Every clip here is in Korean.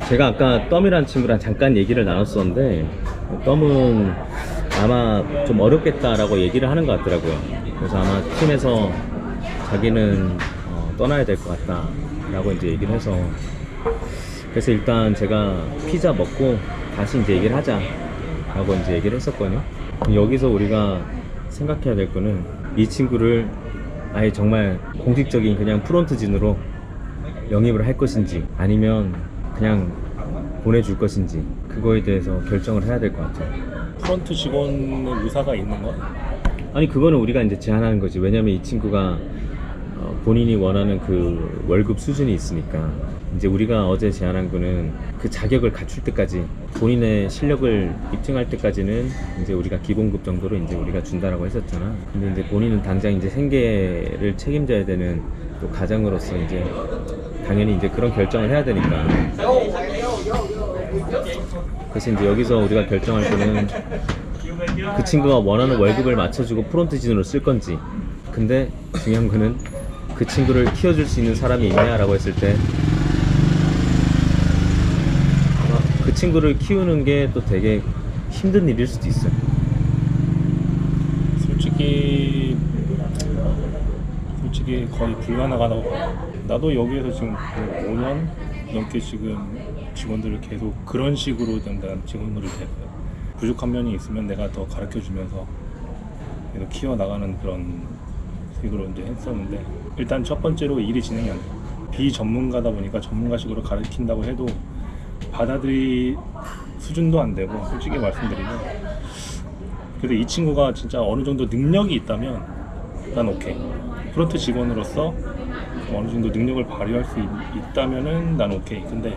제가 아까 덤이라는 친구랑 잠깐 얘기를 나눴었는데 덤은 아마 좀 어렵겠다라고 얘기를 하는 것 같더라고요. 그래서 아마 팀에서 자기는 떠나야 될 것 같다라고 이제 얘기를 해서, 그래서 일단 제가 피자 먹고 다시 이제 얘기를 하자라고 이제 얘기를 했었거든요. 여기서 우리가 생각해야 될 거는 이 친구를 아예 정말 공식적인 그냥 프론트진으로 영입을 할 것인지 아니면 그냥 보내줄 것인지, 그거에 대해서 결정을 해야 될 것 같아요. 프런트 직원의 의사가 있는 거? 아니, 그거는 우리가 이제 제안하는 거지. 왜냐면 이 친구가 본인이 원하는 그 월급 수준이 있으니까. 이제 우리가 어제 제안한 거는 그 자격을 갖출 때까지, 본인의 실력을 입증할 때까지는 이제 우리가 기본급 정도로 이제 우리가 준다라고 했었잖아. 근데 이제 본인은 당장 이제 생계를 책임져야 되는 또 가장으로서 이제 당연히 이제 그런 결정을 해야 되니까. 그래서 이제 여기서 우리가 결정할 거는 그 친구가 원하는 월급을 맞춰주고 프론트진으로 쓸 건지. 근데 중요한 거는 그 친구를 키워줄 수 있는 사람이 있냐라고 했을 때 그 친구를 키우는 게 또 되게 힘든 일일 수도 있어요. 솔직히 거의 불가능하다고 봐요. 나도 여기에서 지금 5년 넘게 지금 직원들을 계속 그런 식으로 된 직원들을 대해요. 부족한 면이 있으면 내가 더 가르쳐주면서 계속 키워나가는 그런 식으로 이제 했었는데, 일단 첫 번째로 일이 진행이 안 돼요. 비전문가다 보니까 전문가식으로 가르친다고 해도 받아들일 수준도 안 되고, 솔직히 말씀드리면. 그래도 이 친구가 진짜 어느 정도 능력이 있다면 난 오케이. 프론트 직원으로서 어느 정도 능력을 발휘할 수 있다면은 난 오케이. 근데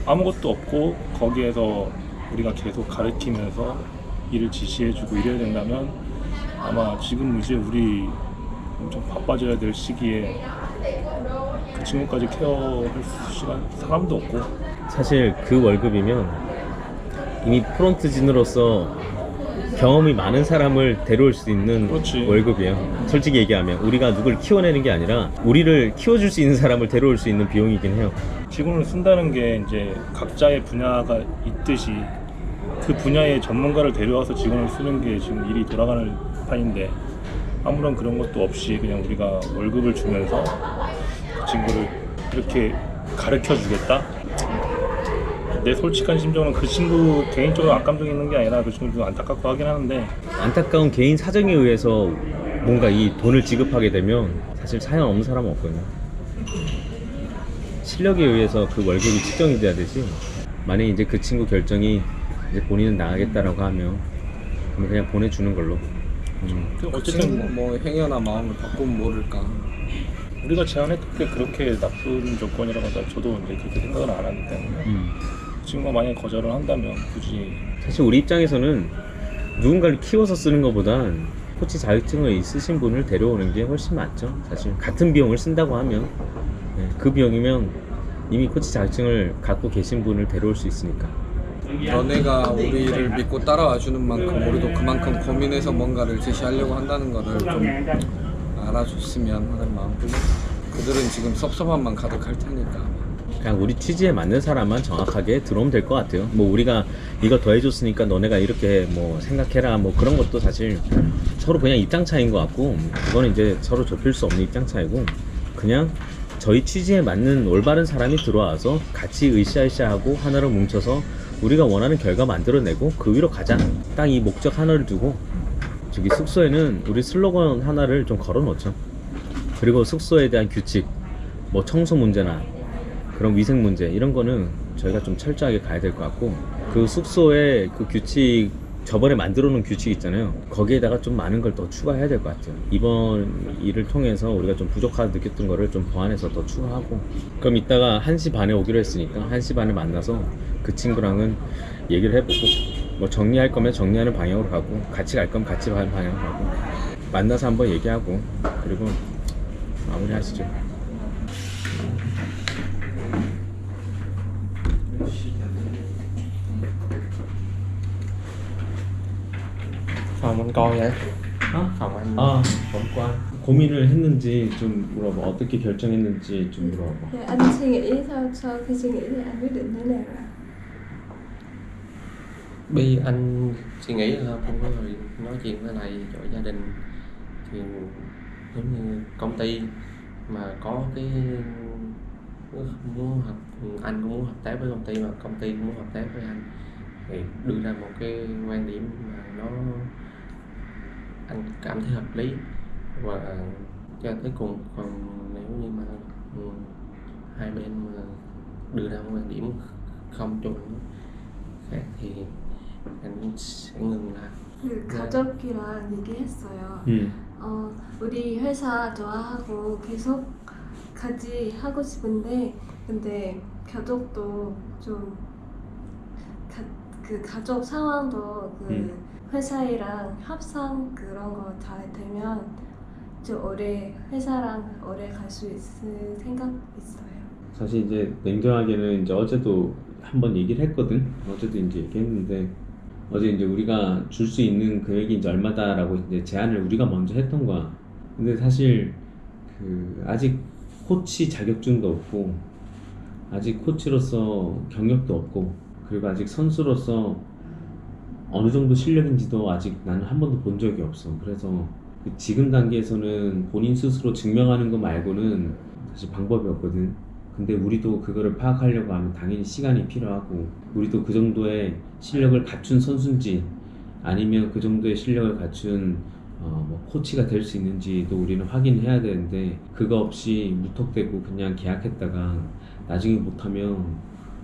아무것도 없고 거기에서 우리가 계속 가르치면서 일을 지시해주고 이래야 된다면 아마 지금 이제 우리 엄청 바빠져야 될 시기에 그 친구까지 케어할 사람도 없고. 사실 그 월급이면 이미 프론트진으로서 경험이 많은 사람을 데려올 수 있는 그렇지. 월급이에요. 솔직히 얘기하면 우리가 누굴 키워내는 게 아니라 우리를 키워줄 수 있는 사람을 데려올 수 있는 비용이긴 해요. 직원을 쓴다는 게 이제 각자의 분야가 있듯이 그 분야의 전문가를 데려와서 직원을 쓰는 게 지금 일이 돌아가는 판인데, 아무런 그런 것도 없이 그냥 우리가 월급을 주면서 그 친구를 이렇게 가르쳐 주겠다? 내 솔직한 심정은 그 친구 개인적으로 악감정이 있는 게 아니라 그 친구 좀 안타깝고 하긴 하는데, 안타까운 개인 사정에 의해서 뭔가 이 돈을 지급하게 되면 사실 사연 없는 사람은 없거든요. 실력에 의해서 그 월급이 측정이 돼야 되지. 만약에 이제 그 친구 결정이 이제 본인은 나가겠다라고 하면 그냥 보내주는 걸로. 어쨌든 뭐 행여나 마음을 바꾸면 모를까. 우리가 제안했던 게 그렇게 나쁜 조건이라고 저도 이제 그렇게 생각은 안 하기 때문에 그 친구가 만약에 거절을 한다면 굳이. 사실 우리 입장에서는 누군가를 키워서 쓰는 것보단 코치 자격증을 있으신 분을 데려오는 게 훨씬 맞죠. 사실 같은 비용을 쓴다고 하면 그 비용이면 이미 코치 자격증을 갖고 계신 분을 데려올 수 있으니까. 너네가 우리를 믿고 따라와 주는 만큼 우리도 그만큼 고민해서 뭔가를 제시하려고 한다는 거를 좀 알아줬으면 하는 마음으로. 그들은 지금 섭섭함만 가득할 테니까. 그냥 우리 취지에 맞는 사람만 정확하게 들어오면 될 것 같아요. 뭐 우리가 이거 더 해줬으니까 너네가 이렇게 뭐 생각해라 뭐 그런 것도 사실 서로 그냥 입장 차이인 것 같고, 그거는 이제 서로 좁힐 수 없는 입장 차이고, 그냥 저희 취지에 맞는 올바른 사람이 들어와서 같이 으쌰으쌰하고 하나로 뭉쳐서 우리가 원하는 결과 만들어내고 그 위로 가자. 딱 이 목적 하나를 두고 저기 숙소에는 우리 슬로건 하나를 좀 걸어 놓죠. 그리고 숙소에 대한 규칙, 뭐 청소 문제나 그런 위생 문제 이런 거는 저희가 좀 철저하게 가야 될 것 같고, 그 숙소에 그 규칙 저번에 만들어 놓은 규칙 있잖아요. 거기에다가 좀 많은 걸 더 추가해야 될 것 같아요. 이번 일을 통해서 우리가 좀 부족하다 느꼈던 거를 좀 보완해서 더 추가하고. 그럼 이따가 1시 반에 오기로 했으니까 1시 반에 만나서 그 친구랑은 얘기를 해보고, 뭐 정리할 거면 정리하는 방향으로 가고, 같이 갈 거면 같이 가는 방향으로 가고, 만나서 한번 얘기하고 그리고 마무리 하시죠. Phòng anh coi vậy? Hả? Phòng anh Hôm qua 고민을 했는지 좀 물어봐. 어떻게 결정했는지 좀 물어봐. Thì anh suy nghĩ sau khi suy nghĩ thì anh quyết định thế nào ạ? Bi anh suy nghĩ là không có người nói chuyện với lại chỗ gia đình thì giống như công ty mà có cái muốn hợp, anh cũng muốn hợp tác với công ty mà công ty cũng muốn hợp tác với anh thì đưa ra một cái quan điểm mà nó anh cảm thấy hợp lý và cho tới cùng. Còn nếu như mà hai bên mà đưa ra một quan điểm không chung khác thì anh sẽ ngừng lại. 그 가족이랑 얘기했어요. 우리 회사 좋아하고 계속 같이 하고 싶은데 근데 가족도 좀 그 가족 상황도 그 회사이랑 협상 그런 거 잘 되면 좀 오래 회사랑 오래 갈 수 있을 생각 있어요. 사실 이제 냉정하게는 이제 어제도 한번 얘기를 했거든. 어제도 이제 얘기했는데 어제 이제 우리가 줄 수 있는 금액이 이제 얼마다라고 이제 제안을 우리가 먼저 했던 거야. 근데 사실 그 아직 코치 자격증도 없고 아직 코치로서 경력도 없고 그리고 아직 선수로서 어느 정도 실력인지도 아직 나는 한 번도 본 적이 없어. 그래서 지금 단계에서는 본인 스스로 증명하는 거 말고는 사실 방법이 없거든. 근데 우리도 그거를 파악하려고 하면 당연히 시간이 필요하고 우리도 그 정도의 실력을 갖춘 선수인지 아니면 그 정도의 실력을 갖춘 뭐 코치가 될 수 있는지도 우리는 확인해야 되는데 그거 없이 무턱대고 그냥 계약했다가 나중에 못하면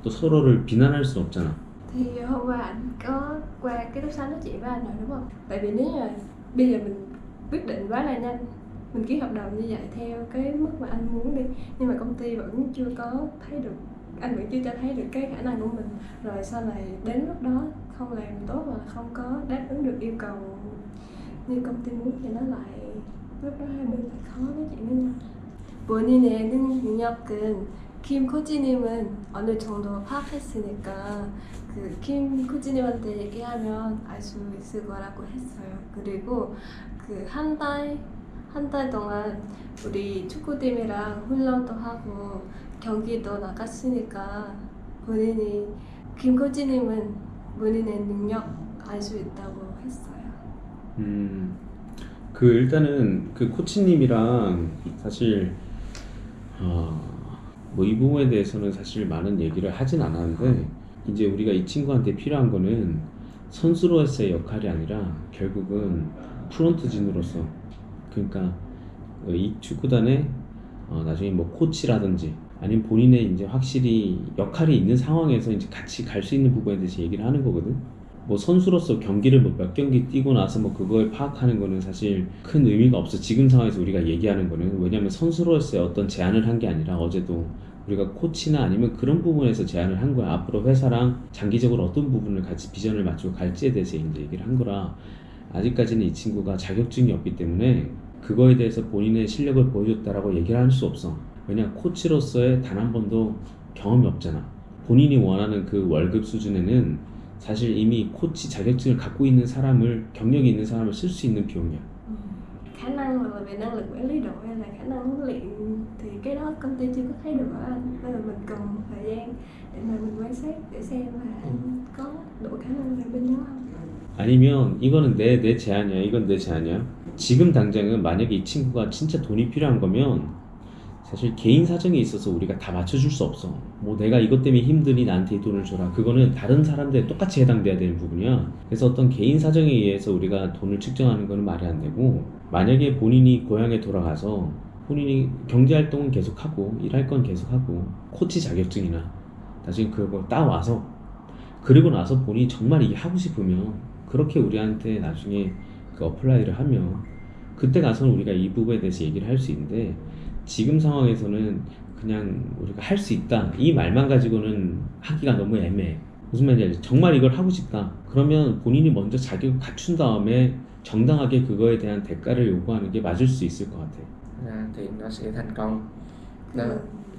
또 서로를 비난할 수 없잖아. Thì hôm qua anh có qua ký túc xá nói chuyện với anh rồi đúng không? Tại vì nếu như bây giờ mình quyết định quá là nhanh, mình ký hợp đồng như vậy theo cái mức mà anh muốn đi, nhưng mà công ty vẫn chưa có thấy được, anh vẫn chưa cho thấy được cái khả năng của mình, rồi sau này đến lúc đó không làm tốt và không có đáp ứng được yêu cầu như công ty muốn thì nó lại lúc đó hai bên lại khó nói chuyện với nhau. 본인의 능력은 김 코치님은 어느 정도 파악했으니까 그 김 코치님한테 얘기하면 알 수 있을 거라고 했어요. 그리고 그 한 달 동안 우리 축구팀이랑 훈련도 하고 경기도 나갔으니까 본인이 김 코치님은 본인의 능력 알 수 있다고 했어요. 그 일단은 그 코치님이랑 사실 뭐 이 부분에 대해서는 사실 많은 얘기를 하진 않았는데 이제 우리가 이 친구한테 필요한 거는 선수로서의 역할이 아니라 결국은 프론트진으로서 그러니까 이 축구단에 나중에 뭐 코치라든지 아니면 본인의 이제 확실히 역할이 있는 상황에서 이제 같이 갈 수 있는 부분에 대해서 얘기를 하는 거거든. 뭐 선수로서 경기를 뭐 몇 경기 뛰고 나서 뭐 그걸 파악하는 거는 사실 큰 의미가 없어. 지금 상황에서 우리가 얘기하는 거는 왜냐면 선수로서의 어떤 제안을 한 게 아니라 어제도 우리가 코치나 아니면 그런 부분에서 제안을 한 거야. 앞으로 회사랑 장기적으로 어떤 부분을 같이 비전을 맞추고 갈지에 대해서 이제 얘기를 한 거라 아직까지는 이 친구가 자격증이 없기 때문에 그거에 대해서 본인의 실력을 보여줬다라고 얘기를 할 수 없어. 왜냐 코치로서의 단 한 번도 경험이 없잖아. 본인이 원하는 그 월급 수준에는 사실 이미 코치 자격증을 갖고 있는 사람을 경력이 있는 사람을 쓸 수 있는 비용이야. Khả năng là về năng lực quản lý đội hay là khả năng huấn luyện thì cái đó công ty chưa có thấy được ở anh, nên là mình cần một thời gian để mà mình quan sát để xem là anh có đủ khả năng về bên đó không. 아니면 이거는 내 제안이야. 이건 내 제안이야. 지금 당장은 만약에 이 친구가 진짜 돈이 필요한 거면 사실 개인 사정이 있어서 우리가 다 맞춰줄 수 없어. 뭐 내가 이것 때문에 힘드니 나한테 이 돈을 줘라. 그거는 다른 사람들에 똑같이 해당돼야 되는 부분이야. 그래서 어떤 개인 사정에 의해서 우리가 돈을 측정하는 거는 말이 안 되고 만약에 본인이 고향에 돌아가서 본인이 경제활동은 계속하고 일할 건 계속하고 코치 자격증이나 나중에 그거 따와서 그리고 나서 본인이 정말 이게 하고 싶으면 그렇게 우리한테 나중에 그 어플라이를 하면 그때 가서는 우리가 이 부분에 대해서 얘기를 할 수 있는데 지금 상황에서는 그냥 우리가 할 수 있다 이 말만 가지고는 하기가 너무 애매해. 무슨 말인지 알지? 정말 이걸 하고 싶다 그러면 본인이 먼저 자격을 갖춘 다음에 정당하게 그거에 대한 대가를 요구하는 게 맞을 수 있을 것 같아. Thì nó sẽ thành công. Đó.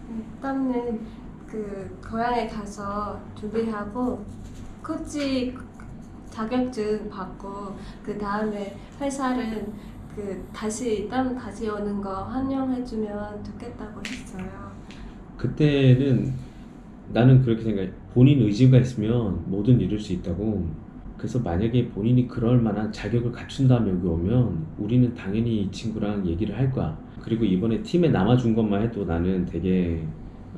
일단은 그 고향에 가서 준비하고 코치 자격증 받고 그 다음에 회사를 그 그 다시 일단 다시 오는 거 환영해주면 좋겠다고 했어요. 그때는 나는 그렇게 생각해. 본인 의지가 있으면 뭐든 이룰 수 있다고. 그래서 만약에 본인이 그럴 만한 자격을 갖춘 다음에 여기 오면 우리는 당연히 이 친구랑 얘기를 할 거야. 그리고 이번에 팀에 남아준 것만 해도 나는 되게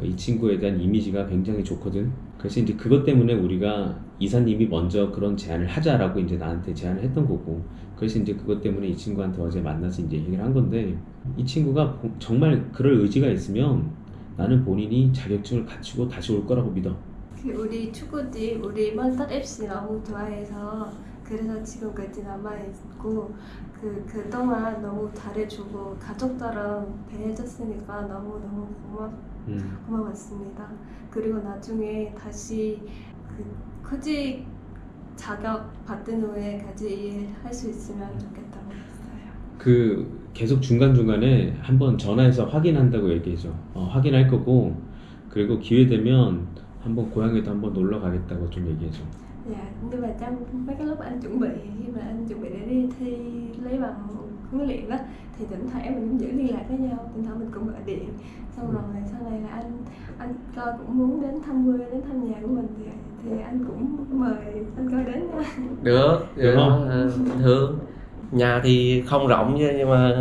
이 친구에 대한 이미지가 굉장히 좋거든. 그래서 이제 그것 때문에 우리가 이사님이 먼저 그런 제안을 하자라고 이제 나한테 제안을 했던 거고. 그래서 이제 그것 때문에 이 친구한테 어제 만나서 이제 얘기를 한 건데, 이 친구가 정말 그럴 의지가 있으면 나는 본인이 자격증을 갖추고 다시 올 거라고 믿어. 그 우리 축구팀 우리 먼스터 FC 너무 좋아해서 그래서 지금까지 남아있고 그동안 너무 잘해주고 가족처럼 대해줬으니까 너무너무 고마웠습니다. 그리고 나중에 다시 그 코치 자격 받은 후에 같이 일할 수 있으면 좋겠다고 했어요. 그 계속 중간중간에 한번 전화해서 확인한다고 얘기해줘. 확인할 거고, 그리고 기회 되면 한번 고향에도 한번 놀러 가겠다고 좀 얘기해줘. Dạ, nhưng mà trong mấy cái lúc anh chuẩn bị khi mà anh chuẩn bị để đi thi lấy bằng huấn luyện á thì thỉnh thoảng mình cũng giữ liên lạc với nhau, thỉnh thoảng mình cũng gọi điện. Xong rồi sau này là anh coi cũng muốn đến thăm quê, đến thăm nhà của mình thì anh cũng mời anh coi đến nha. Được, Được không? bình thường. Nhà thì không rộng nhưng mà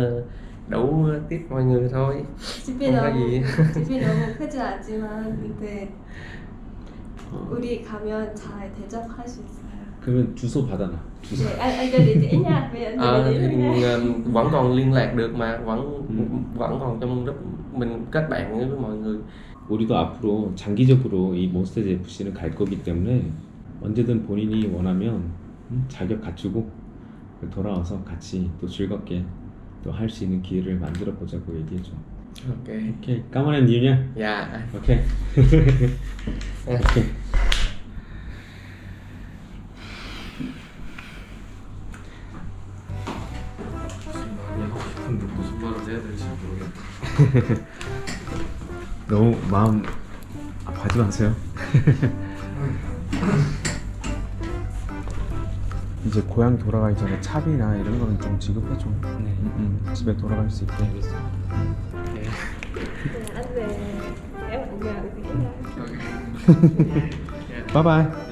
đủ tiếp mọi người thôi. 집이 뭔가 너무 집이 너무 크지 않지만 근데 우리 가면 잘 대접할 수 있어요. 그러면 주소 받아놔. 주소. Dạ, anh cho địa chỉ nha, bây giờ anh cho địa chỉ nha. Vẫn còn liên lạc được mà, vẫn còn trong group mình kết bạn với mọi người. 우리도 앞으로 장기적으로 이 몬스터즈 FC는 갈 거기 때문에 언제든 본인이 원하면 자격 갖추고 돌아와서 같이 또 즐겁게 또 할 수 있는 기회를 만들어 보자고 얘기해줘. Ok. 오케이. 까만 앤 뉴냐? Dạ. 오케이. 오케이. 근데 무슨 말을 해야 될지 모르겠다. 너무 마음 아파하지 마세요. 이제 고향 돌아가기 전에 차비나 이런 거는 좀 지급해줘. 네. 집에 돌아갈 수 있게. 알겠어. 네. Anh về em bạn nhờ thì Ok. 바이바이.